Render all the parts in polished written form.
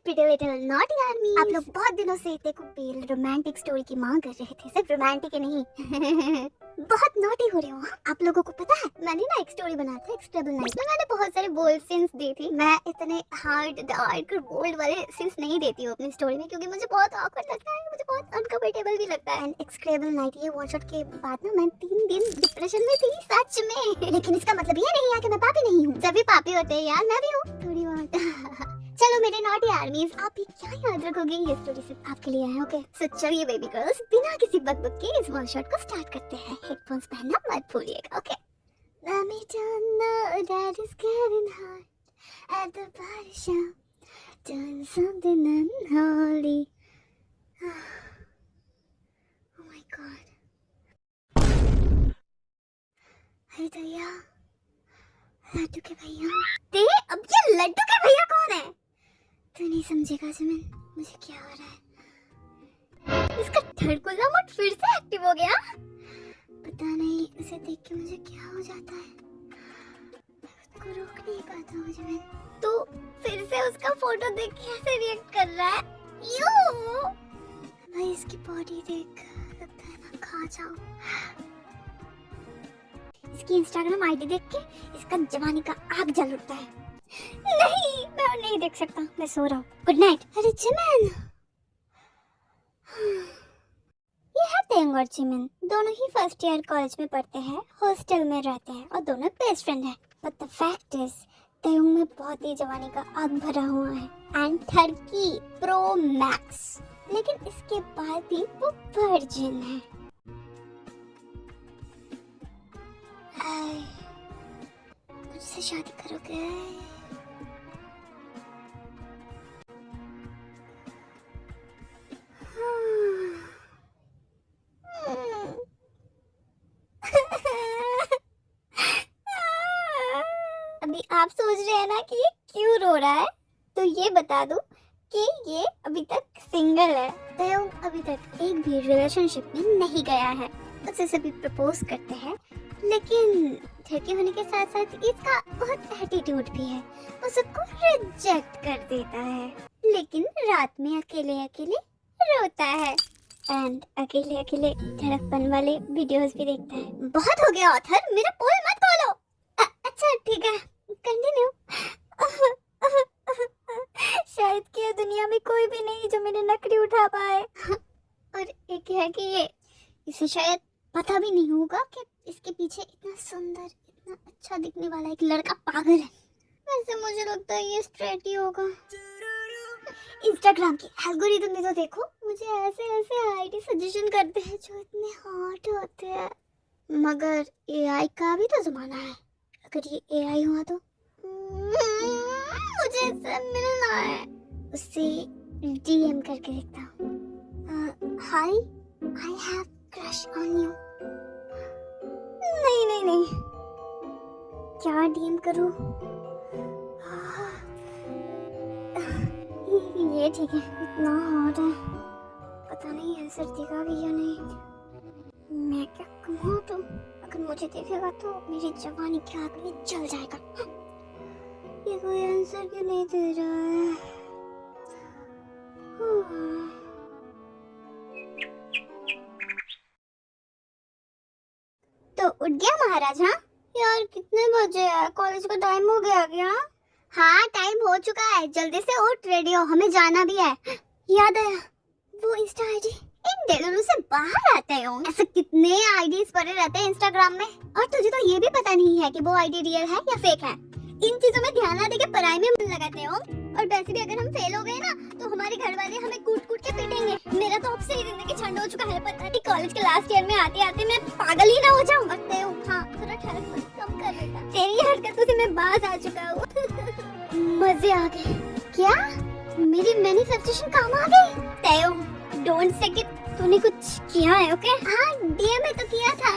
Pretty little naughty army. आप लोग बहुत दिनों से देखो पेल रोमांटिक स्टोरी की मांग कर रहे थे, सिर्फ रोमांटिक ही नहीं बहुत नॉटी हो रहे हो आप लोगों को पता है। मैंने ना एक स्टोरी बनाया था एक्सक्रेबल नाइट में, मैंने बहुत सारे बोल्ड सीन्स दी थी। मैं इतने हार्ड डार्क और बोल्ड वाले सीन्स नहीं देती हूँ अपनी स्टोरी में, क्योंकि मुझे बहुत ऑकवर्ड लगता है, मुझे बहुत अनकंफर्टेबल भी लगता है। एक्सक्रेबल नाइट ये वन शॉट के बाद ना मैं 3 दिन डिप्रेशन में थी सच में। लेकिन इसका मतलब ये नहीं है कि मैं पापी नहीं हूँ, सभी पापी होते हैं यार, मैं भी हूँ थोड़ी बहुत। चलो मेरे नॉटी आर्मीज, आप ये क्या याद रखोगे, ये स्टोरी सिर्फ आपके लिए है, ओके। सो चलिए बेबी गर्ल्स, बिना किसी बकबक के इस वन शॉट को स्टार्ट करते हैं। हेडफोन्स पहनना मत भूलिएगा, okay. Let me know that it's getting hot at the party shop, doing something unholy. Oh my god. अरे भैया, लड्डू के भैया। ते अब ये लड्डू के भैया कौन है? तू नहीं समझेगा जिमिन, मुझे क्या हो रहा है। इसका धड़कुल्ला मोड फिर से एक्टिव हो गया। पता नहीं इसे देख के मुझे क्या हो जाता है, मैं खुद को रोक नहीं पाता हूँ जिमिन। तो फिर से उसका फोटो देख के ऐसे रिएक्ट कर रहा है। यू भाई इसकी बॉडी देख लगता है मैं खा जाऊँ। इसकी इंस्टाग्राम आईडी देख के इसका जवानी का आग जल उठता है। नहीं मैं और नहीं देख सकता, मैं सो रहा हूँ, गुड नाइट। अरे जिमिन, ये है तेंग और जिमिन, दोनों ही फर्स्ट ईयर कॉलेज में पढ़ते हैं, हॉस्टल में रहते हैं और दोनों बेस्ट फ्रेंड हैं। But the fact is Teng में बहुत ही जवानी का आग भरा हुआ है एंड ठरकी प्रो मैक्स, लेकिन इसके बाद भी वो वर्जिन है। मुझसे शादी करोगे? अभी आप सोच रहे हैं ना कि ये क्यों रो रहा है, तो ये बता दूं कि ये अभी तक सिंगल है। तेओ अभी तक एक भी रिलेशनशिप में नहीं गया है, उसे सभी प्रपोज करते हैं, लेकिन ठरकी होने के साथ साथ इसका बहुत एटीट्यूड भी है, वो सबको रिजेक्ट कर देता है, लेकिन रात में अकेले अकेले रोता है एंड अकेले अकेले धड़कपन वाले वीडियोस भी देखता है। बहुत हो गया ऑथर, मेरा पोल मत खोलो। अच्छा ठीक है, कंटिन्यू। शायद कि दुनिया में कोई भी नहीं जो मेरी नकली उठा पाए। और एक है कि ये इसे शायद पता भी नहीं होगा कि इसके पीछे इतना सुंदर, इतना अच्छा दिखने वाला एक लड़का पागल है। वैसे मुझे लगता है ये स्ट्रेट ही होगा। इंस्टाग्राम की एल्गोरिथम में तो देखो, मुझे ऐसे ऐसे आईडी सजेशन करते हैं जो इतने हॉट होते हैं, मगर एआई का भी तो जमाना है। अगर ये एआई हुआ तो मुझे इससे मिलना है। उससे डीएम करके देखता हूँ, hi I have crush on you. नहीं नहीं नहीं, क्या डीएम करूँ? ये ठीक है, इतना हॉट है, पता नहीं आंसर देगा भी या नहीं। मैं क्या कहूँ, तो अगर मुझे देखेगा तो मेरी जवानी की आग में जल जाएगा। ये कोई आंसर क्यों नहीं दे रहा है? तो उठ गया महाराज? हाँ यार कितने बजे है, कॉलेज का टाइम हो गया क्या? हाँ टाइम हो चुका है, जल्दी से उठ, रेडी हो, हमें जाना भी है। याद आया, वो इंस्टा आईडी इन डेलोरू से बाहर आते हो। ऐसे कितने आईडीज पड़े रहते हैं इंस्टाग्राम में, और तुझे तो ये भी पता नहीं है कि वो आईडी रियल है या फेक है। इन चीजों में ध्यान ना देके पढ़ाई में मन लगाते हो, और वैसे भी अगर हम फेल हो गए ना तो हमारे घर वाले हमें कूट कूट के पीटेंगे। मेरा तो अब से ही जिंदगी छंड हो चुका है, पता नहीं कॉलेज के लास्ट ईयर में आते आते मैं पागल ही ना हो जाऊं। हाँ थोड़ा ठहर कम कर बेटा, तेरी हरकतों से मैं बाज आ चुका हूँ। मजे आ गए क्या? मेरी मैनिफेस्टेशन काम आ गई। तेओ डोंट से कि तूने कुछ किया है, ओके? हाँ डीएम में तो किया था।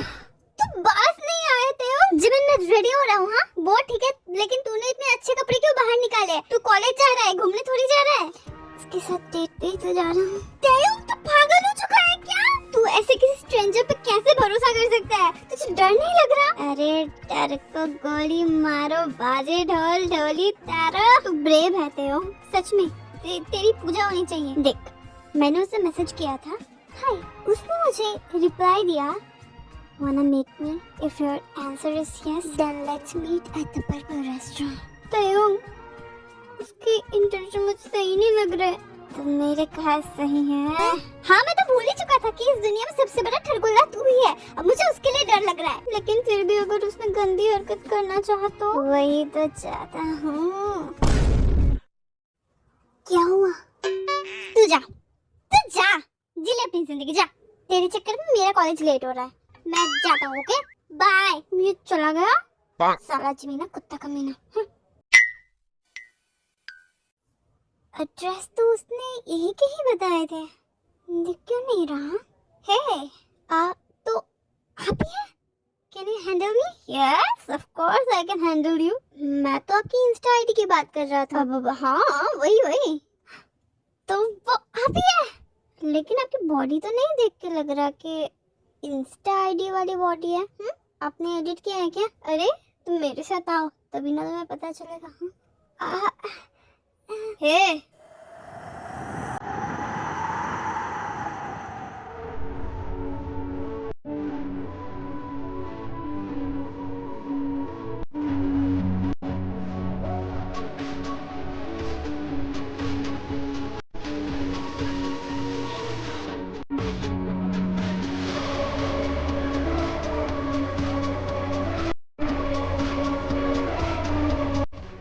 तू बास नहीं आया तेओ। जिमिन मैं रेडी हो रहा हूँ। हाँ वो ठीक है, लेकिन तूने इतने अच्छे कपड़े क्यों बाहर निकाले? तू कॉलेज जा रहा है, घूमने थोड़ी जा रहा है। इसके साथ डेट पे तो जा रहा हूँ। तेओ तू पागल हो चुका है क्या? तू ऐसे किसी स्ट्रेंजर पे कैसे भरोसा कर सकता है? तुझे डर नहीं लग रहा? अरे डर को गोली मारो, बाजे ढोल ढोली तारा। तू ब्रेव है तेओ, सच में तेरी पूजा होनी चाहिए। देख, मैंने उसे मैसेज किया था, हाय, उसने मुझे रिप्लाई दिया, wanna meet me? If your answer is yes, then let's meet at the Burger Restaurant. तयंग, उसकी इंटेंशन मुझे सही नहीं लग रहा है। तो मेरे कहा सही है। हाँ, मैं तो भूल ही चुका था कि इस दुनिया में सबसे बड़ा ठरगुल्ला तू ही है। अब मुझे उसके लिए डर लग रहा है। लेकिन फिर भी अगर उसने गंदी हरकत करना चाहा तो वही तो चाहता हूँ। क्या हुआ? तू जा, जी ले अपनी जिंदगी, जा। तेरे चक्कर में मेरा कॉलेज लेट हो रहा है। मैं जाता हूँ, ओके बाय। ये चला गया साला जीना, कुत्ता कमीना। एड्रेस तो उसने यही के ही बताए थे, दिख क्यों नहीं रहा? हे, तो आप ही हैं? Can you handle me? Yes of course I can handle you. मैं तो आपकी इंस्टा आईडी की बात कर रहा था। हाँ, वही तो वो आप ही है। लेकिन आपकी बॉडी तो नहीं देख के लग रहा कि इंस्टा आईडी वाली बॉडी है। आपने एडिट किया है क्या? अरे तुम मेरे साथ आओ, तभी ना तुम्हें पता चलेगा। हे,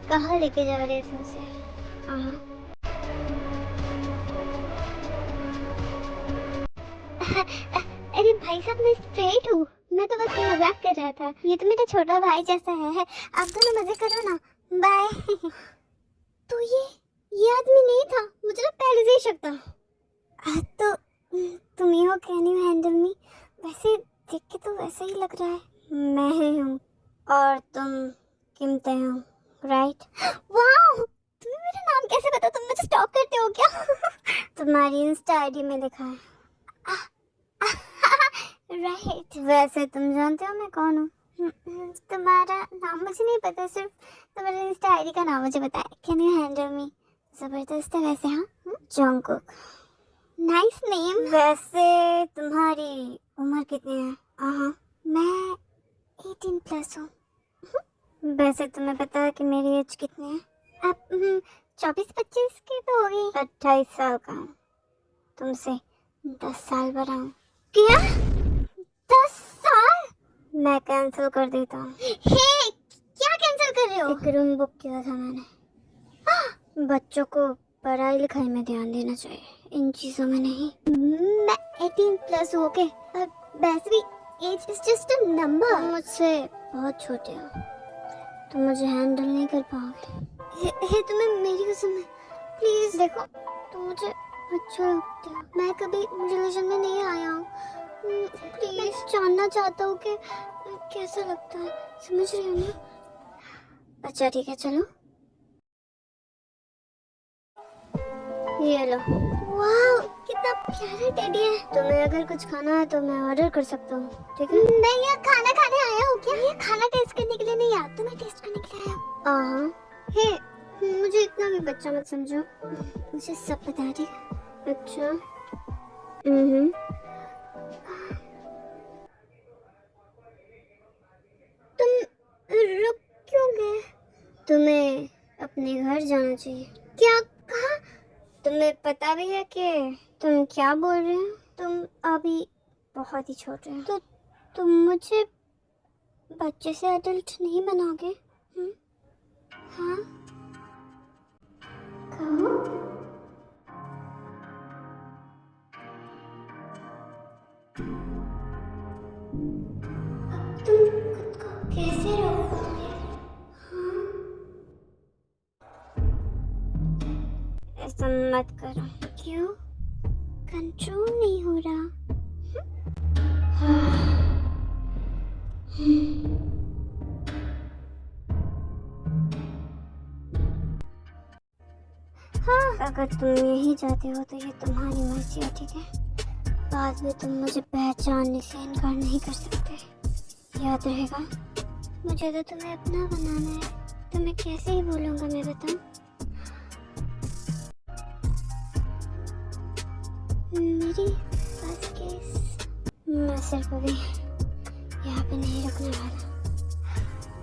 कहाँ लेके जा रहे थे उसे? अरे भाई साहब, मैं स्ट्रेट हूँ। मैं तो बस मजाक कर रहा था। ये तो मेरा छोटा भाई जैसा है। आप दोनों मजे करो ना, बाय। तो ये आदमी नहीं था, मुझे ना पहले से ही शक था। तो तुम ही हो, कैन यू हैंडल मी? वैसे देख के तो वैसा ही लग रहा है। मैं ही हूँ और तुम किमते हो, राइट? वाह, तुम्हें मेरा नाम कैसे पता? तुम मुझे स्टॉक करते हो क्या? तुम्हारी इंस्टा आईडी में लिखा है। राइट, वैसे तुम जानते हो मैं कौन हूँ? तुम्हारा नाम मुझे नहीं पता, सिर्फ तुम्हारे इंस्टा आईडी का नाम मुझे पता है। कैन यू हैंडल मी? जबरदस्त है वैसे। हाँ, जंगकुक, नाइस नेम। वैसे तुम्हारी उम्र कितनी है? मैं 18+ हूँ। वैसे तुम्हें पता है कि मेरी एज कितनी है? अब 24-25 की तो होगी। 28 साल का हूँ, तुमसे 10 साल बड़ा हूँ। क्या? 10 साल? मैं कैंसिल कर देता हूँ। हे, क्या कैंसिल कर रहे हो? एक रूम बुक किया था मैंने। बच्चों को पढ़ाई लिखाई में ध्यान देना चाहिए, इन चीजों में नहीं। मैं 18+ हूँ, ओके? वैसे भी age is just a number. तुम मुझसे बहुत छोटे हो, तुम मुझे हैंडल नहीं कर पाओगे। हे, तुम्हें मेरी कसम है, प्लीज देखो, तुम मुझे अच्छा लगते हो। मैं कभी रिलेशन में नहीं आया हूँ, प्लीज जानना चाहता हूँ कि कैसा लगता है, समझ रही हो ना? अच्छा ठीक है, चलो ये लो। वाह, कितना प्यारा टेडी है। तुम्हें अगर कुछ खाना है तो मैं ऑर्डर कर सकता हूँ, ठीक है? मैं यहाँ खाना खाने आया हूँ क्या? ये खाना टेस्ट करने के लिए नहीं आया, तुम्हें टेस्ट करने के लिए आया। हे, मुझे इतना भी बच्चा मत समझो, मुझे सब पता है। अच्छा, तुम रुक क्यों गए? तुम्हें अपने घर जाना चाहिए। क्या कहा? तुम्हें पता भी है कि तुम क्या बोल रहे हो? तुम अभी बहुत ही छोटे हो, तो तुम मुझे बच्चे से एडल्ट नहीं बनाओगे? हाँ, कहो। अब तुम खुद को कैसे रोकोगे? ऐसा मत करो। क्यों? कंट्रोल नहीं हो रहा? हाँ, अगर तुम यही चाहते हो तो ये तुम्हारी मर्जी है, ठीक है? बाद में तुम मुझे पहचानने से इनकार नहीं कर सकते, याद रहेगा। मुझे तो तुम्हें अपना बनाना है, तो मैं कैसे ही बोलूँगा, मैं बताऊँ? मेरी फर्स्ट केस। मैं सिर्फ अभी यहाँ पे नहीं रुकने वाला।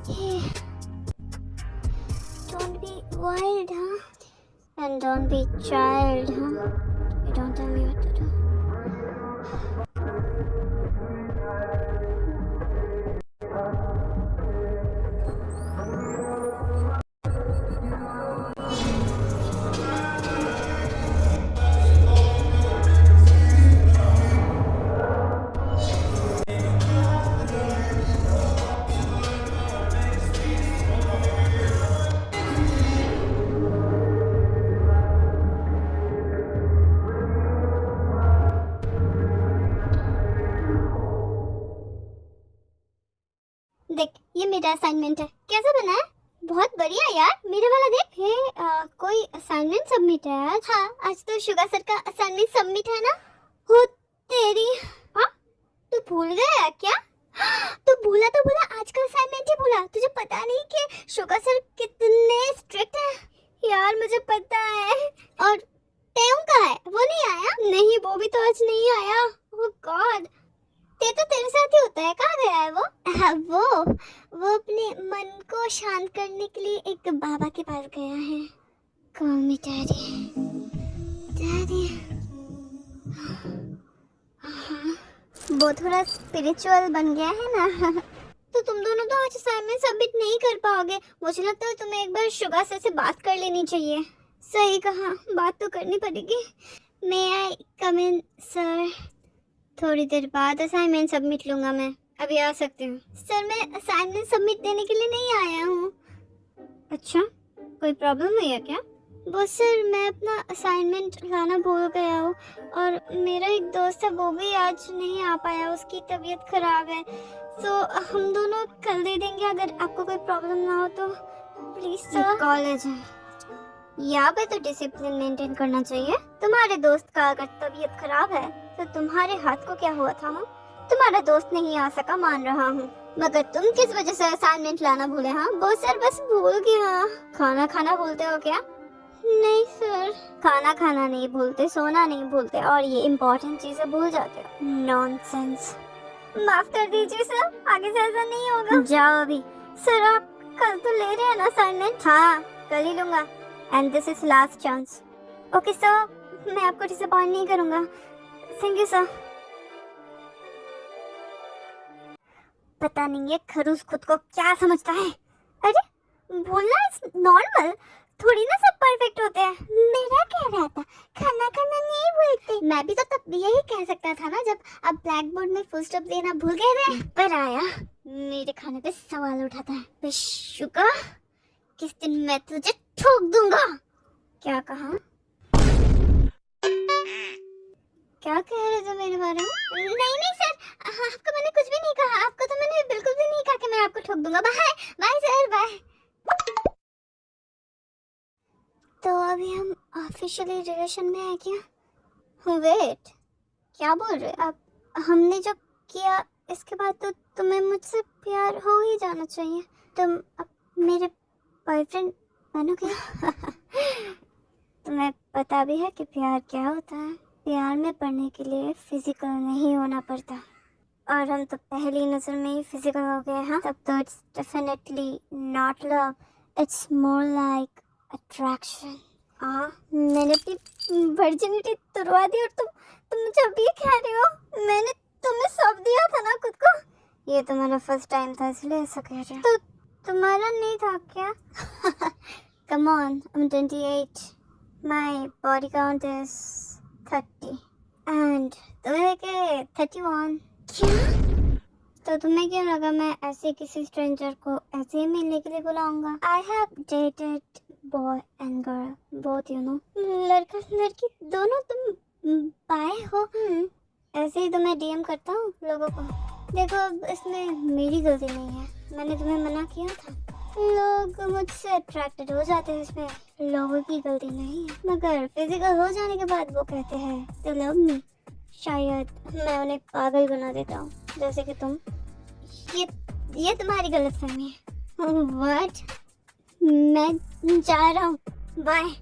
ये don't be wild, huh? And don't be child, huh? You don't tell me what to do. देख, ये मेरा असाइनमेंट है। कैसा बना है? बहुत बढ़िया यार। मेरा वाला देख। कोई असाइनमेंट सबमिट है आज? हाँ, आज तो शुगा सर का असाइनमेंट सबमिट है ना। हो तेरी। हाँ, तू भूल गया क्या? तू भूला तो भूला, आज का असाइनमेंट ही भूला। तुझे पता नहीं कि शुगा सर कितने स्ट्रिक्ट हैं? यार मुझे पता है। और तेम का है, वो नहीं आया? नहीं, वो भी तो आज नहीं आया। ओह गॉड, ते तो तेरे साथ ही होता है। कहाँ गया है वो? वो अपने मन को शांत करने के लिए एक बाबा के पास गया है। कॉल मी डैडी। डैडी। वो थोड़ा स्पिरिचुअल बन गया है ना। तो तुम दोनों तो आज असाइनमेंट सबमिट नहीं कर पाओगे। मुझे लगता है तुम्हें एक बार शुगा सर से बात कर लेनी चाहिए। सही कहा, बात तो करनी पड़ेगी। मे आई कम इन सर? थोड़ी देर बाद असाइनमेंट सबमिट लूंगा मैं। अभी आ सकती हूँ? सर, मैं असाइनमेंट सबमिट देने के लिए नहीं आया हूँ। अच्छा, कोई प्रॉब्लम है या क्या? वो सर, मैं अपना असाइनमेंट लाना भूल गया हूँ और मेरा एक दोस्त है, वो भी आज नहीं आ पाया। उसकी तबीयत खराब है। तो हम दोनों कल दे देंगे, अगर आपको कोई प्रॉब्लम ना हो तो। Please sir. कॉलेज है, यहाँ पे तो डिसिप्लिन मेंटेन करना चाहिए। तुम्हारे दोस्त का अगर तबीयत खराब है तो तुम्हारे हाथ को क्या हुआ था? तुम्हारा दोस्त नहीं आ सका, मान रहा हूँ, मगर तुम किस वजह से असाइनमेंट लाना भूले? हाँ, वो सर बस भूल गया। खाना खाना भूलते हो क्या? नहीं सर। खाना खाना नहीं भूलते, सोना नहीं भूलते, और ये इम्पोर्टेंट चीजें भूल जाते हो। नॉनसेंस। माफ कर दीजिए सर, आगे से ऐसा नहीं होगा। जाओ अभी। सर, आप कल तो ले रहे हैं ना असाइनमेंट? हाँ, कल ही लूंगा। And this is last chance. Okay sir, मैं आपको डिसअपॉइंट नहीं करूंगा। Thank you sir. पता नहीं ये खरूस खुद को क्या समझता है। अरे, भूलना इज नॉर्मल, थोड़ी ना सब परफेक्ट होते हैं। मेरा कह रहा था खाना खाना नहीं भूलते। मैं भी तो तब यही कह सकता था ना, जब आप ब्लैक बोर्ड में फुल स्टॉप देना भूल गए थे। पर आया मेरे खाने पे सवाल उठाता है। शुगा, किस दिन मैं तुझे ठोक दूंगा। क्या कहा? क्या कह रहे थे मेरे बारे में? नहीं सर, आपको मैंने कुछ भी नहीं कहा। आपको तो मैंने बिल्कुल भी नहीं कहा कि मैं आपको ठोक दूंगा। Bye bye sir, bye. तो अभी हम ऑफिशियली रिलेशन में है क्या? वेट, क्या बोल रहे आप? हमने जो किया इसके बाद तो तुम्हें मुझसे प्यार हो ही जाना चाहिए। तुम अब मेरे बॉयफ्रेंड बनोगे? तुम्हें पता भी है कि प्यार क्या होता है? प्यार में पड़ने के लिए फिजिकल नहीं होना पड़ता, और हम तो पहली नजर में ही फिजिकल हो गए। हाँ, तब तो it's definitely not love, it's more like attraction. हाँ, मैंने अपनी वर्जिनिटी तुड़वा दी और तुम मुझे अभी कह रही हो? मैंने तुम्हें सब दिया था ना खुद को। ये तुम्हारा फर्स्ट टाइम था इसलिए ऐसा कह रहे हो। तो तुम्हारा नहीं था क्या? Come on, I'm 28. My body count is 30. And तुम्हें क्या 31? क्या? तो तुम्हें क्या लगा मैं ऐसे किसी स्ट्रेंजर को ऐसे ही मिलने के लिए बुलाऊंगा? I have dated boy and girl, both you know. लड़का लड़की दोनों तुम पाए हो? ऐसे ही तो मैं डीएम करता हूँ लोगों को। देखो, अब इसमें मेरी गलती नहीं है, मैंने तुम्हें मना किया था। लोग मुझसे अट्रैक्टेड हो जाते हैं, इसमें लोगों की गलती नहीं है। मगर फिजिकल हो जाने के बाद वो कहते हैं तो लव मी। शायद मैं उन्हें पागल बना देता हूँ, जैसे कि तुम। ये तुम्हारी गलतफहमी है। व्हाट? मैं जा रहा हूँ, बाय।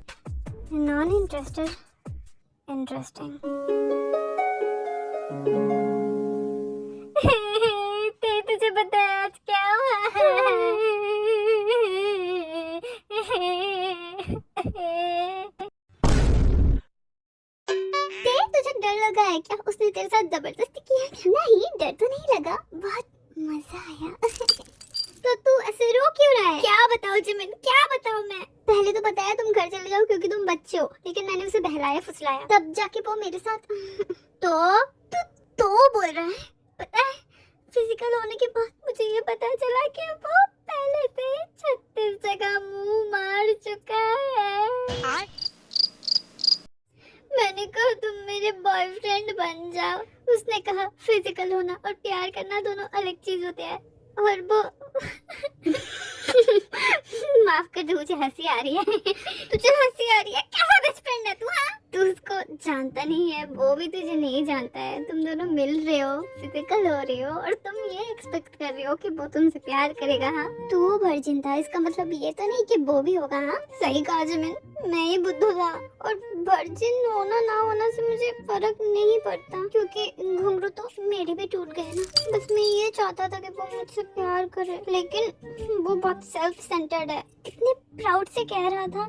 Non interested. इंटरेस्टिंग। तुझे पता है आज क्या हुआ? तुझे डर लगा है क्या? उसने तेरे साथ जबरदस्ती किया क्या? नहीं, डर तो नहीं लगा, बहुत मजा आया। तो तू ऐसे रो क्यों रहा है? क्या बताओ जिमिन, क्या बताऊं मैं? पहले तो बताया तुम घर चले जाओ क्योंकि तुम बच्चे हो, लेकिन मैंने उसे बहलाया फुसलाया, तब जाके वो मेरे साथ तो बोल रहा है। पता है, फिजिकल होने के बाद मुझे ये पता चला कि वो पहले से 36 जगह मुंह मार चुका है। मैंने कहा तुम मेरे बॉयफ्रेंड बन जाओ। उसने कहा फिजिकल होना और प्यार करना दोनों अलग चीज होते हैं। और वो माफ कर दो, मुझे हंसी आ रही है। तुझे हंसी आ रही है? कैसा बेस्ट फ्रेंड है तू? हाँ, तू उसको जानता नहीं है, वो भी तुझे नहीं जानता है। तुम दोनों मिल रहे हो, फिजिकल हो रहे हो, और तुम ये एक्सपेक्ट कर रहे हो कि वो तुमसे प्यार करेगा। हाँ, तू वर्जिन था, इसका मतलब ये तो नहीं कि वो भी होगा। हाँ, सही कहा जिमिन, मैं ही बुद्धू था। और वर्जिन होना ना होना से मुझे फर्क नहीं पड़ता, क्योंकि घुंघरू तो मेरे भी टूट गए ना। बस मैं ये चाहता था कि वो मुझसे प्यार करे, लेकिन वो बहुत सेल्फ सेंटर्ड है। कितने प्राउड से कह रहा था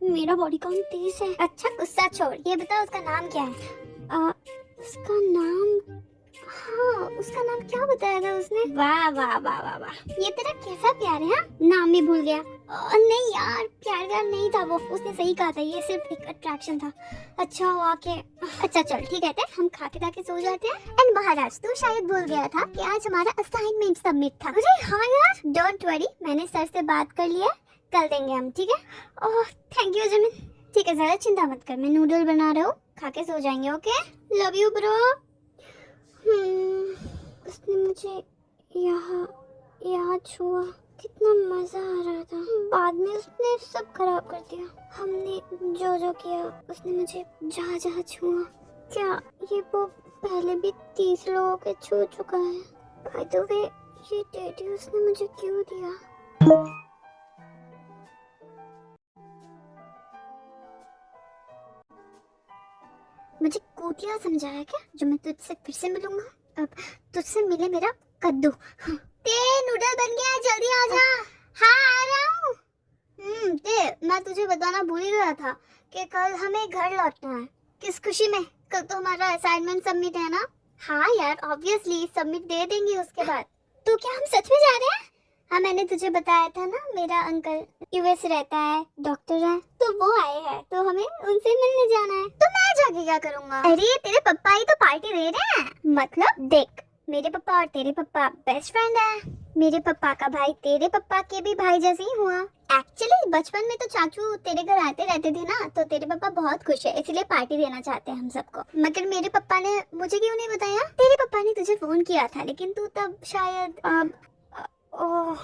मेरा बॉडी काउंट 30 है। अच्छा गुस्सा छोड़, ये बता उसका नाम क्या है? उसका नाम, हाँ उसका नाम क्या बताया था उसने? वाह वाह वाह वाह वाह, ये तेरा कैसा प्यार है? हाँ, नाम भी भूल गया। नहीं यार, प्यार नहीं था वो, उसने सही कहा था, ये सिर्फ एक अट्रैक्शन था। अच्छा हुआ के, अच्छा चल ठीक है, हम खाते खाते सो जाते हैं। एंड महाराज, तू शायद भूल गया था कि आज हमारा असाइनमेंट सबमिट था। अरे हाँ यार, डोंट वरी, मैंने सर से बात कर लिया, कल देंगे हम, ठीक है? Oh thank you Jimin. ठीक है, ज्यादा चिंता मत कर, मैं नूडल बना रहा हूँ, खा के सो जाएंगे। Okay, love you bro. उसने मुझे यहाँ छुआ, कितना मजा आ रहा था। बाद में उसने सब खराब कर दिया। हमने जो किया, उसने मुझे जहाँ जहाँ छुआ। क्या ये वो पहले भी 30 लोगों के छू चुका है? बाय द वे, ये टेडी उसने मुझे क्यों दिया? मुझे कुतिया समझाया क्या, जो मैं तुझसे फिर से मिलूंगा? अब तुझसे मिले मेरा कद्दू। ते नूडल बन गया, जल्दी आ जा। हाँ आ रहा हूँ। ते मैं तुझे बताना भूल ही गया था कि कल हमें घर लौटना है। किस खुशी में? कल तो हमारा असाइनमेंट सबमिट है ना? हाँ यार, ऑब्वियसली सबमिट दे देंगे उसके बाद। तो क्या हम सच में जा रहे हैं? हाँ, मैंने तुझे बताया था ना, मेरा अंकल यूएस रहता है, डॉक्टर है, तो वो आए हैं, तो हमें उनसे मिलने जाना है। तो मैं जाके क्या करूँगा? अरे तेरे पापा ही तो पार्टी दे रहे हैं। मतलब देख, मेरे पापा और तेरे पापा बेस्ट फ्रेंड है। मेरे पापा का भाई तेरे पापा के भी भाई जैसे ही हुआ। एक्चुअली बचपन में तो चाचू तेरे घर आते रहते थे ना, तो तेरे पापा बहुत खुश है, इसलिए पार्टी देना चाहते हैं हम सबको। मगर मेरे पापा ने मुझे क्यों नहीं बताया? तेरे पापा ने तुझे फोन किया था, लेकिन तू तब शायद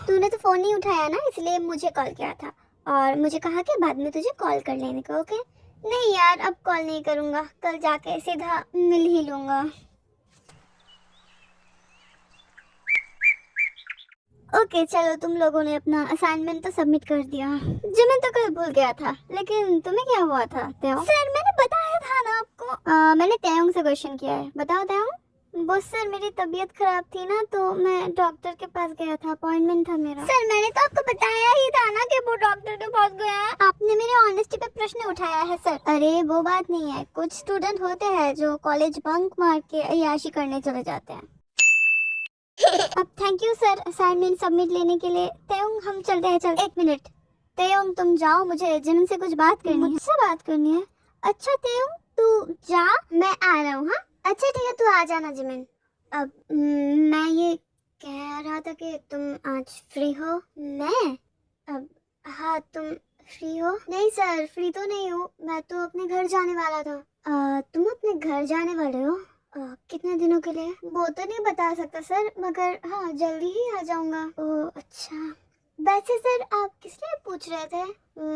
तूने तो फोन नहीं उठाया ना, इसलिए मुझे कॉल किया था और मुझे कहा कि बाद में तुझे कॉल कर लेने को। ओके? नहीं यार, अब कॉल नहीं करूँगा, कल जाके सीधा मिल ही लूँगा। ओके चलो, तुम लोगों ने अपना असाइनमेंट तो सबमिट कर दिया, जो मैं तो कल भूल गया था। लेकिन तुम्हें क्या हुआ था तेओ? सर मैंने बताया था ना आपको। मैंने तेओंग से क्वेश्चन किया है, बताओ तेओंग। बस सर, मेरी तबीयत खराब थी ना, तो मैं डॉक्टर के पास गया था, अपॉइंटमेंट था मेरा। सर मैंने तो आपको बताया ही था ना कि वो डॉक्टर के पास गया है। आपने मेरे ऑनेस्टी पे प्रश्न उठाया है सर। अरे वो बात नहीं है, कुछ स्टूडेंट होते हैं जो कॉलेज बंक मार के अय्याशी करने चले जाते हैं। अब thank you sir assignment submit लेने के लिए। तेयोंग हम चलते हैं। चल 1 मिनट, तेयोंग तुम जाओ, मुझे जिमिन से कुछ बात करनी है। मुझसे बात करनी है? अच्छा तेयोंग तू जा, मैं आ रहा हूँ। हाँ अच्छा ठीक है, तू आ जाना जिमिन। अब मैं ये कह रहा था कि तुम आज फ्री हो? मैं? अब हाँ, तुम फ्री हो? नहीं सर, फ्री तो नहीं हूँ, मैं तो अपने घर जाने वाला था। तुम अपने घर जाने वाले हो? कितने दिनों के लिए? वो तो नहीं बता सकता सर, मगर हाँ जल्दी ही आ जाऊंगा। ओह अच्छा, वैसे सर आप किस लिए पूछ रहे थे?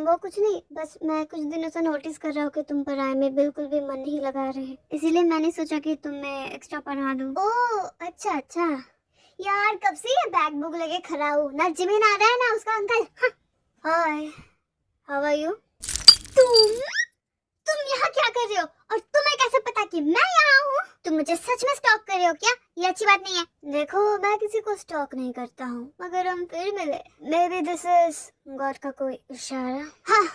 वो कुछ नहीं, बस मैं कुछ दिनों से नोटिस कर रहा हूँ कि तुम पढ़ाई में बिल्कुल भी मन नहीं लगा रहे, इसीलिए मैंने सोचा कि तुम्हें एक्स्ट्रा पढ़ा दूँ। ओह अच्छा अच्छा, यार कब से ये बैग बुक लेके खड़ा हूँ, ना जिमिन आ रहा है ना उसका uncle. Hi, how are you? तुम यहाँ क्या कर रहे हो और तुम्हें कैसे पता कि मैं यहाँ हूँ? तुम मुझे मुझे सच में स्टॉक कर रहे हो क्या? ये अच्छी बात नहीं है। देखो मैं किसी को स्टॉक नहीं करता हूँ, मगर हम फिर मिले। May be this is God का कोई इशारा। हाँ,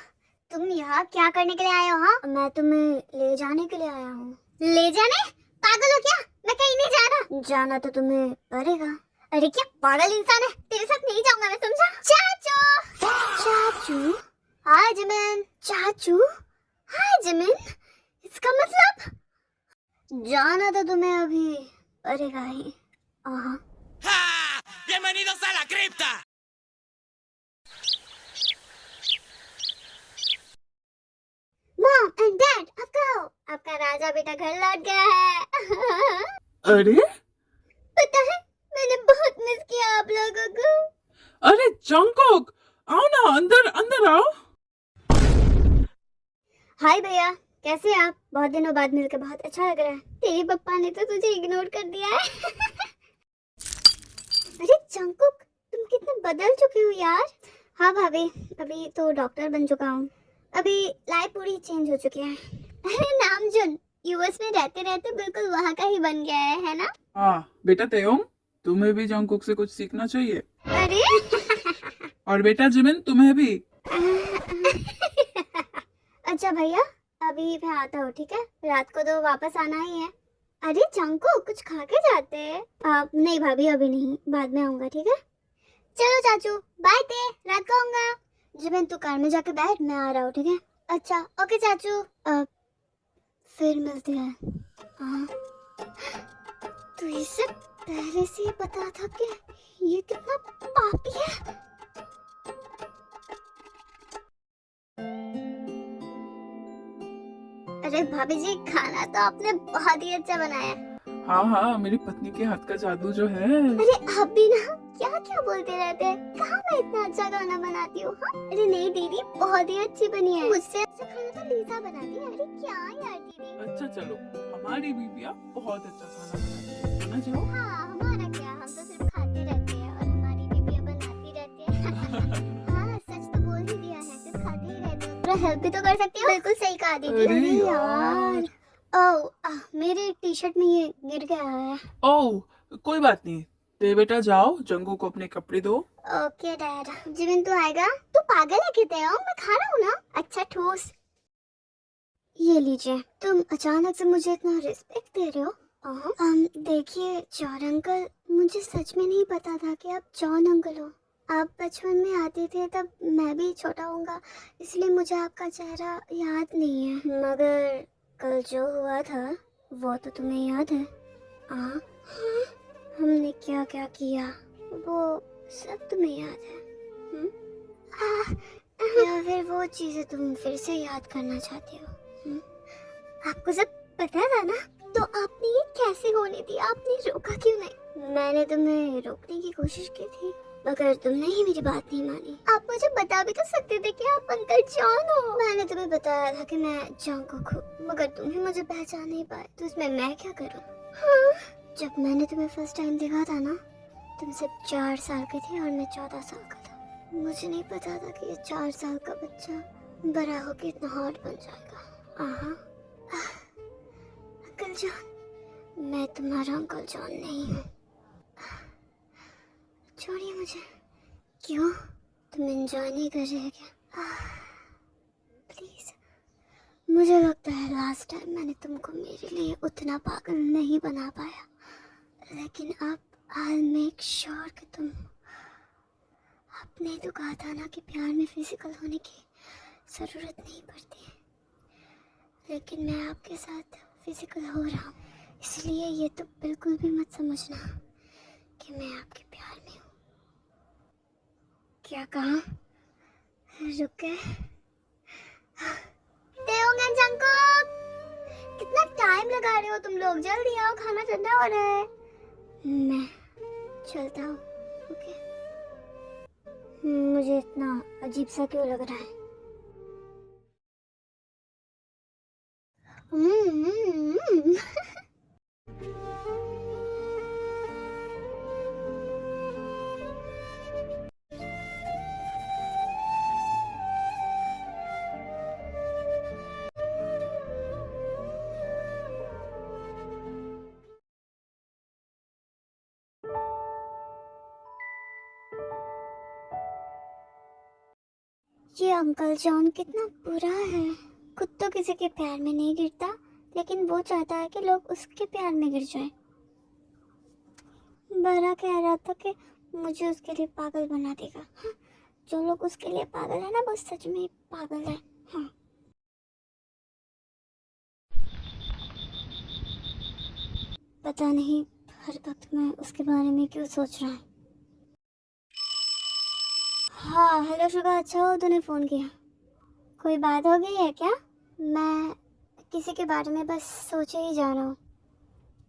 तुम यहाँ क्या करने के लिए आए हो? हाँ, मैं तुम्हें ले जाने के लिए आया हूँ। ले जाने? पागल हो क्या? मैं कहीं नहीं जा रहा। जाना तो तुम्हें पड़ेगा। अरे क्या पागल इंसान है, तेरे साथ नहीं जाऊंगा मैं, समझा? चाचू, चाचू, हाय जिमिन। चाचू, हाय जिमिन। इसका मतलब जाना तो तुम्हें अभी पड़ेगा ही। हाँ। Bienvenidos a la cripta. Mom and dad, अब कहो, आपका राजा बेटा घर लौट गया है। अरे पता है, मैंने बहुत मिस किया आप लोगों को। अरे जंगकोक, आओ ना, अंदर अंदर आओ। हाय भैया, कैसे हैं आप? बहुत दिनों बाद मिलकर बहुत अच्छा लग रहा है। तेरे पापा ने तो तुझे इग्नोर कर दिया है। अरे जंगकुक, तुम कितने बदल चुके हो यार। हाँ भाभी, अभी तो डॉक्टर बन चुका हूँ। अभी लाइफ पूरी चेंज हो चुकी है। अरे नामजुन, यूएस में रहते रहते बिल्कुल वहाँ का ही बन गया है ना? हाँ बेटा तेयोंग, तुम्हें भी जंगकोक से कुछ सीखना चाहिए। अरे और बेटा जिमिन, तुम्हें भी। अच्छा भैया, अभी मैं आता हूँ, ठीक है? रात को तो वापस आना ही है। अरे चंको, कुछ खा के जाते हैं। आप नहीं भाभी, अभी नहीं, बाद में आऊंगा, ठीक है? चलो चाचू, बाय ते, रात को आऊंगा। जिमिन तू कार में जाके बैठ, मैं आ रहा हूँ, ठीक है? अच्छा ओके चाचू, फिर मिलते हैं। हाँ, तो इसे पहले से ही पता था कि ये कितना पापी है। अरे भाभी जी, खाना तो आपने बहुत ही अच्छा बनाया है। हाँ हाँ, मेरी पत्नी के हाथ का जादू जो है। अरे आप भी ना क्या क्या बोलते रहते हैं। कहाँ मैं इतना अच्छा खाना बनाती हूँ? हाँ, अरे नहीं दीदी, बहुत ही अच्छी बनी है। मुझसे अच्छा खाना तो लीजा बनाती है। अरे क्या यार दीदी। अच्छा चलो, हमारी बीबियाँ बहुत अच्छा खाना बनाती है ना जो। हाँ, हमारा क्या, हम तो सिर्फ खाते रहते हैं और हमारी बीबियाँ बनाती रहती है। हाँ, सच तो बोल ही दिया है, सिर्फ खाते ही रहते हो। थोड़ा हेल्प भी तो कर सकते हो। बिल्कुल सही कहा दीदी। अरे अरे यार। यार, ओह मेरे टी शर्ट में ये गिर गया है। ओह कोई बात नहीं, ते बेटा जाओ, जंगू को अपने कपड़े दो। Okay dad. जिमिन तू आएगा? तू पागल है कितने हो? मैं खा रहा हूँ ना। अच्छा ठोस, ये लीजिए। तुम अचानक से मुझे इतना रिस्पेक्ट दे रहे हो? देखिए जॉन अंकल, मुझे सच में नहीं पता था कि आप जॉन अंकल हो। आप बचपन में आते थे तब मैं भी छोटा होऊंगा, इसलिए मुझे आपका चेहरा याद नहीं है। मगर कल जो हुआ था वो तो तुम्हें याद है? हाँ, हमने क्या क्या किया वो सब तुम्हें याद है? हम्म? या फिर वो चीजें तुम फिर से याद करना चाहते हो? आपको सब पता था ना, तो आपने ये कैसे होने दी? आपने रोका क्यों नहीं? मैंने तुम्हें रोकने की कोशिश की थी, मगर तुमने ही मेरी बात नहीं मानी। आप मुझे बता भी तो सकते थे कि आप अंकल जॉन हो। मैंने तुम्हें बताया था कि मैं जंगकुक हूँ, मगर तुम ही मुझे पहचान नहीं पाए, तो इसमें मैं क्या करूँ? हाँ? जब मैंने तुम्हें फर्स्ट टाइम देखा था ना, तुम सिर्फ 4 साल के थे और मैं 14 साल का था। मुझे नहीं पता था कि ये 4 साल का बच्चा बड़ा होकर इतना हॉट बन जाएगा। अंकल जॉन, मैं तुम्हारा अंकल जॉन नहीं हूँ। छोड़िए मुझे। क्यों, तुम एंजॉय नहीं कर रहे क्या? प्लीज। मुझे लगता है लास्ट टाइम मैंने तुमको मेरे लिए उतना पागल नहीं बना पाया, लेकिन अब I'll make sure कि तुम, आपने तो कहा था ना कि प्यार में फिजिकल होने की ज़रूरत नहीं पड़ती, लेकिन मैं आपके साथ फिजिकल हो रहा हूँ, इसलिए ये तो बिल्कुल भी मत समझना कि मैं आपके प्यार में हूँ। क्या कहा? रुक गए? कितना टाइम लगा रहे हो तुम लोग? जल्दी आओ, खाना ठंडा हो रहा है। मैं चलता हूँ, ओके? मुझे इतना अजीब सा क्यों लग रहा है? हम्म। ये अंकल जॉन कितना बुरा है। खुद तो किसी के प्यार में नहीं गिरता, लेकिन वो चाहता है कि लोग उसके प्यार में गिर जाएं। बड़ा कह रहा था कि मुझे उसके लिए पागल बना देगा। हाँ, जो लोग उसके लिए पागल है ना, वो सच में ही पागल है। हाँ। पता नहीं हर वक्त मैं उसके बारे में क्यों सोच रहा हूँ। हाँ हेलो शुगा, अच्छा हो तूने फ़ोन किया। कोई बात हो गई है क्या? मैं किसी के बारे में बस सोचे ही जा रहा हूँ।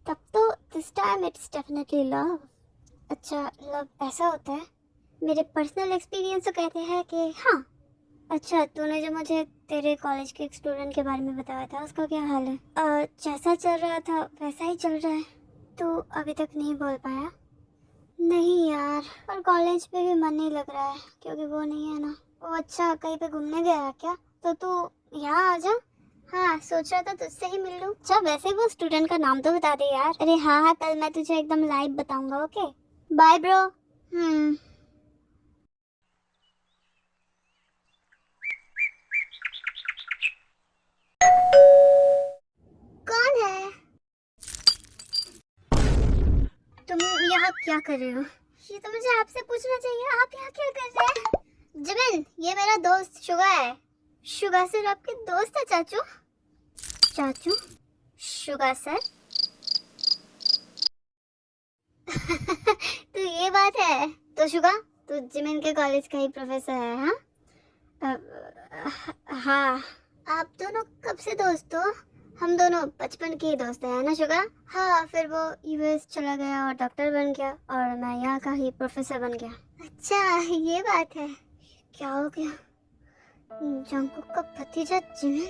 तब तो this time it's definitely love. अच्छा, लव ऐसा होता है? मेरे पर्सनल एक्सपीरियंस तो कहते हैं कि हाँ। अच्छा, तूने जो मुझे तेरे कॉलेज के एक स्टूडेंट के बारे में बताया था, उसका क्या हाल है? जैसा चल रहा था वैसा ही चल रहा है। तू अभी तक नहीं बोल पाया? नहीं यार, पर कॉलेज पे भी मन नहीं लग रहा है क्योंकि वो नहीं है ना। ओ अच्छा, कहीं पे घूमने गया है क्या? तो तू यहाँ आ जा। हाँ, सोच रहा था तुझसे ही मिल लूँ। अच्छा, वैसे वो स्टूडेंट का नाम तो बता दे यार। अरे हाँ हाँ, कल मैं तुझे एकदम लाइव बताऊंगा। Okay bye bro. कौन है? तुम यहाँ क्या कर रहे हो? ये तो मुझे आपसे पूछना चाहिए, आप यहाँ क्या कर रहे हैं? जिमिन, ये मेरा दोस्त शुगा है। शुगा सर आपके दोस्त है चाचू? चाचू? Suga sir? तो ये बात है। तो शुगा, तू जिमिन के कॉलेज का ही प्रोफेसर है? हाँ हाँ। आप दोनों कब से दोस्त हो? हम दोनों बचपन के ही दोस्त हैं ना शुगा? हाँ, फिर वो यूएस चला गया और डॉक्टर बन गया और मैं यहाँ का ही प्रोफेसर बन गया। अच्छा, ये बात है। क्या हो गया? जंकुक का भतीजा जिमिन?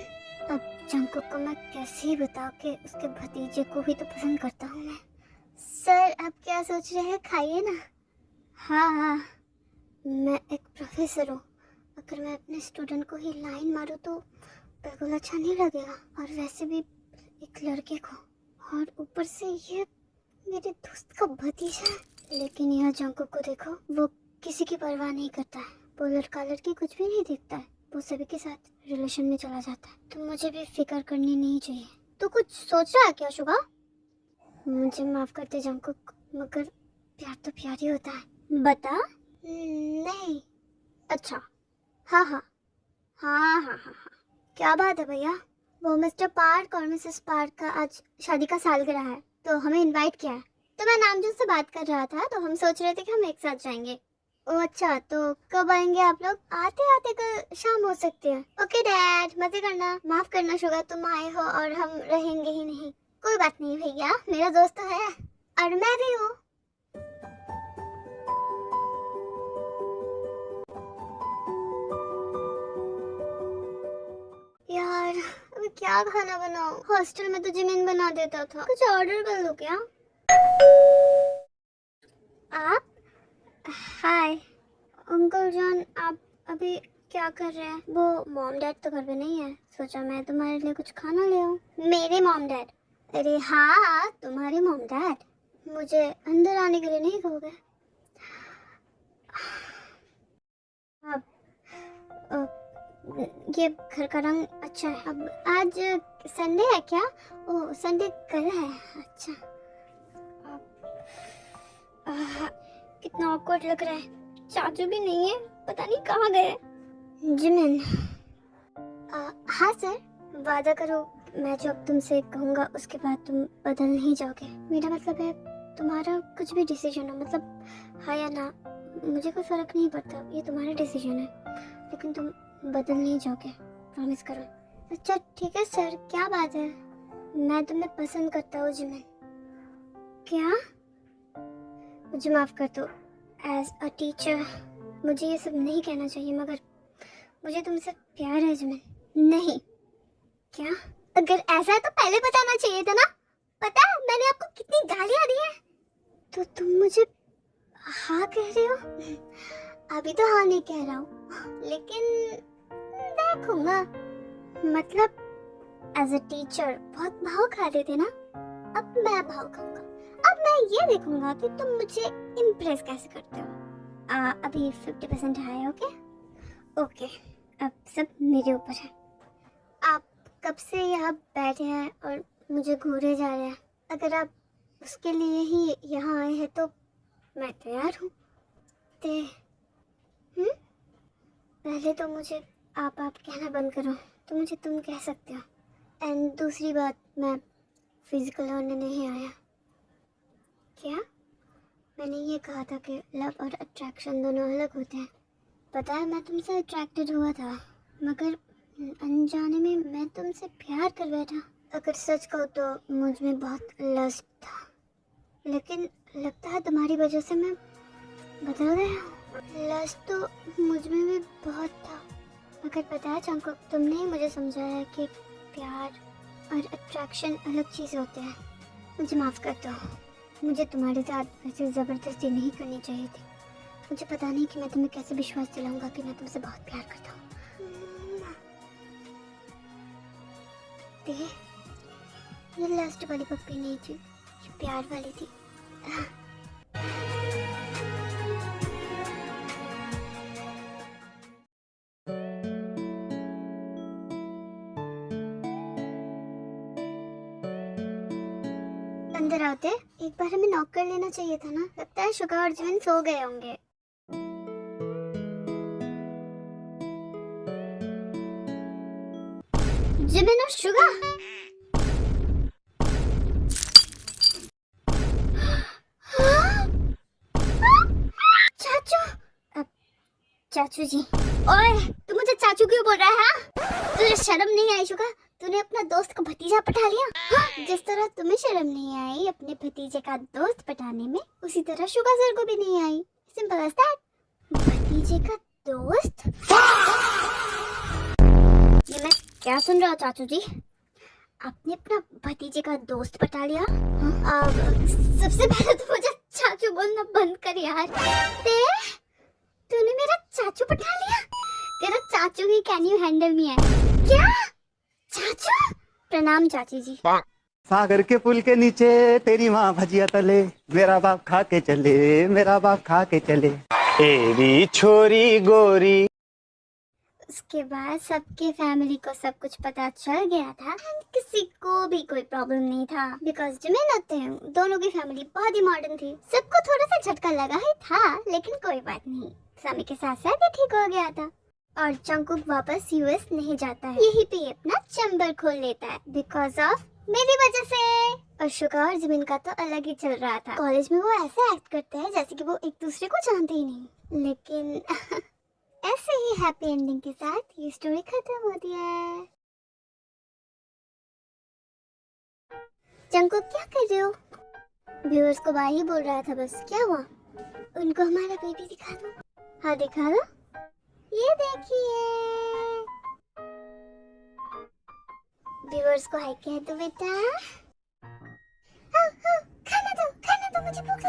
अब जंकुक को मैं कैसे ही बताऊं कि उसके भतीजे को भी तो पसंद करता हूँ मैं। सर, आप क्या सोच रहे हैं? खाइए ना। हाँ हाँ, मैं एक प्रोफेसर हूँ। अगर मैं अपने स्टूडेंट को ही लाइन मारूँ तो बिल्कुल अच्छा नहीं लगेगा, और वैसे भी एक लड़के को, और ऊपर से ये मेरे दोस्त का भतीजा है। लेकिन यह जंकुक को देखो, वो किसी की परवाह नहीं करता है। वो लड़का लड़की कुछ भी नहीं देखता है, वो सभी के साथ रिलेशन में चला जाता है। तो मुझे भी फिक्र करनी नहीं चाहिए। तो कुछ सोच रहा है क्या शुगा? मुझे माफ करते जंकुक, मगर प्यार तो प्यार ही होता है। बता। नहीं। अच्छा, हाँ हाँ हाँ हाँ हाँ हाँ। क्या बात है भैया? वो मिस्टर पार्क और मिसेस पार्क का आज शादी का सालगिरह है, तो हमें इनवाइट किया है। तो मैं नामजू से बात कर रहा था, तो हम सोच रहे थे कि हम एक साथ जाएंगे। ओह अच्छा, तो कब आएंगे आप लोग? आते आते कल शाम हो सकती है। ओके डैड, मजे करना। माफ करना शुगा, तुम आए हो और हम रहेंगे ही नहीं। कोई बात नहीं भैया, मेरा दोस्त तो है और मैं भी हूँ। यार, अभी क्या खाना बनाऊं? हॉस्टल में तो जिमिन बना देता था। कुछ ऑर्डर कर लो क्या? आप? हाय अंकल जॉन, आप अभी क्या कर रहे हैं? वो मॉम डैड तो घर पे नहीं है, सोचा मैं तुम्हारे लिए कुछ खाना ले आऊं। मेरे मॉम डैड? अरे हाँ, तुम्हारे मॉम डैड। मुझे अंदर आने के लिए नहीं कहोगे? अब ये घर का रंग अच्छा है। अब आज संडे है क्या? ओह, संडे कल है। अच्छा। आह, कितना ऑकवर्ड लग रहा है। चाचू भी नहीं है, पता नहीं कहाँ गए। जिमिन। हाँ सर, वादा करो मैं जो अब तुमसे कहूँगा उसके बाद तुम बदल नहीं जाओगे। मेरा मतलब है तुम्हारा कुछ भी डिसीजन हो, मतलब हाँ या ना, मुझे कोई फर्क नहीं पड़ता, ये तुम्हारा डिसीजन है, लेकिन तुम बदल नहीं जाओगे, प्रॉमिस करो। अच्छा ठीक है सर, क्या बात है? मैं तुम्हें पसंद करता हूँ जिमिन। क्या? मुझे माफ कर दो, एज अ टीचर मुझे ये सब नहीं कहना चाहिए, मगर मुझे तुमसे प्यार है जिमिन। नहीं। क्या? अगर ऐसा है तो पहले बताना चाहिए था ना। पता है मैंने आपको कितनी गालियां दी है। तो तुम मुझे हाँ कह रहे हो? अभी तो हाँ नहीं कह रहा हूँ, लेकिन देखूंगा। मतलब एज अ टीचर बहुत भाव खाते थे ना, अब मैं भाव खाऊंगा। अब मैं ये देखूंगा कि तुम मुझे इम्प्रेस कैसे करते हो। अभी 50% है। ओके ओके, अब सब मेरे ऊपर है। आप कब से यहाँ बैठे हैं और मुझे घूरे जा रहे हैं। अगर आप उसके लिए ही यहाँ आए हैं तो मैं तैयार हूँ। पहले तो मुझे आप कहना बंद करो, तो मुझे तुम कह सकते हो। एंड दूसरी बात, मैं फिजिकल होने नहीं आया। क्या? मैंने ये कहा था कि लव और अट्रैक्शन दोनों अलग होते हैं। पता है, मैं तुमसे अट्रैक्टेड हुआ था, मगर अनजाने में मैं तुमसे प्यार कर बैठा। अगर सच कहूँ तो मुझ में बहुत लस्ट था, लेकिन लगता है तुम्हारी वजह से मैं बदल गया हूँ। लस्ट तो मुझ में भी बहुत था, मगर पता है जंगकुक, तुमने ही मुझे समझाया कि प्यार और अट्रैक्शन अलग चीज़ होते हैं। मुझे माफ़ कर दो, मुझे तुम्हारे साथ वैसे ज़बरदस्ती नहीं करनी चाहिए थी। मुझे पता नहीं कि मैं तुम्हें कैसे विश्वास दिलाऊंगा कि मैं तुमसे बहुत प्यार करता हूँ। ये लास्ट वाली पप्पी नहीं थी, ये प्यार वाली थी। अंदर आते एक बार हमें नॉक कर लेना चाहिए था ना। लगता है शुगा और जिमिन सो गए होंगे। जिमिन और शुगा, चाचू। चाचू जी। ओए, तू मुझे चाचू क्यों बोल रहा है? हाँ? तुझे शर्म नहीं आई शुगा? तूने अपना दोस्त का भतीजा पटा लिया। हाँ? जिस तरह तुम्हें शर्म नहीं आई अपने भतीजे का दोस्त पटाने में, उसी तरह शुगा सर को भी नहीं आई। Simple as that. भतीजे का दोस्त? ये मैं क्या सुन रहा हूँ चाचू जी? आपने अपना भतीजे का दोस्त पटा लिया? अब सबसे पहले तो मुझे चाचू बोलना बंद कर यार। तूने मेरा चाचू पटा लिया? तेरा चाचू ही कैन यू हैंडल मी है क्या? चाचू? प्रणाम चाची जी। सागर के पुल के नीचे तेरी माँ भजिया तले, मेरा बाप खा के चले, मेरा बाप खा के चले, तेरी छोरी गोरी। उसके बाद सबके फैमिली को सब कुछ पता चल गया था। किसी को भी कोई प्रॉब्लम नहीं था, बिकॉज जिमिन होते हैं दोनों की फैमिली बहुत ही मॉडर्न थी। सबको थोड़ा सा झटका लगा ही था, लेकिन कोई बात नहीं, समय के साथ साथ ये ठीक हो गया था। और जंगकुक वापस यूएस नहीं जाता है, यहीं पे अपना चैम्बर खोल लेता है बिकॉज ऑफ मेरी वजह से। और शुगा और जिमिन का तो अलग ही चल रहा था। कॉलेज में वो ऐसे एक्ट करते हैं जैसे कि वो एक दूसरे को जानते ही नहीं, लेकिन ऐसे ही हैप्पी एंडिंग के साथ ये स्टोरी खत्म होती है। जंगकुक क्या कर रहे हो? व्यूअर्स को बाय ही बोल रहा था बस, क्या हुआ? उनको हमारा बेबी दिखा दो। हाँ दिखा दो, ये देखिए। व्यूअर्स को हाय कह दो बेटा। हाँ, खाना दो मुझे भूख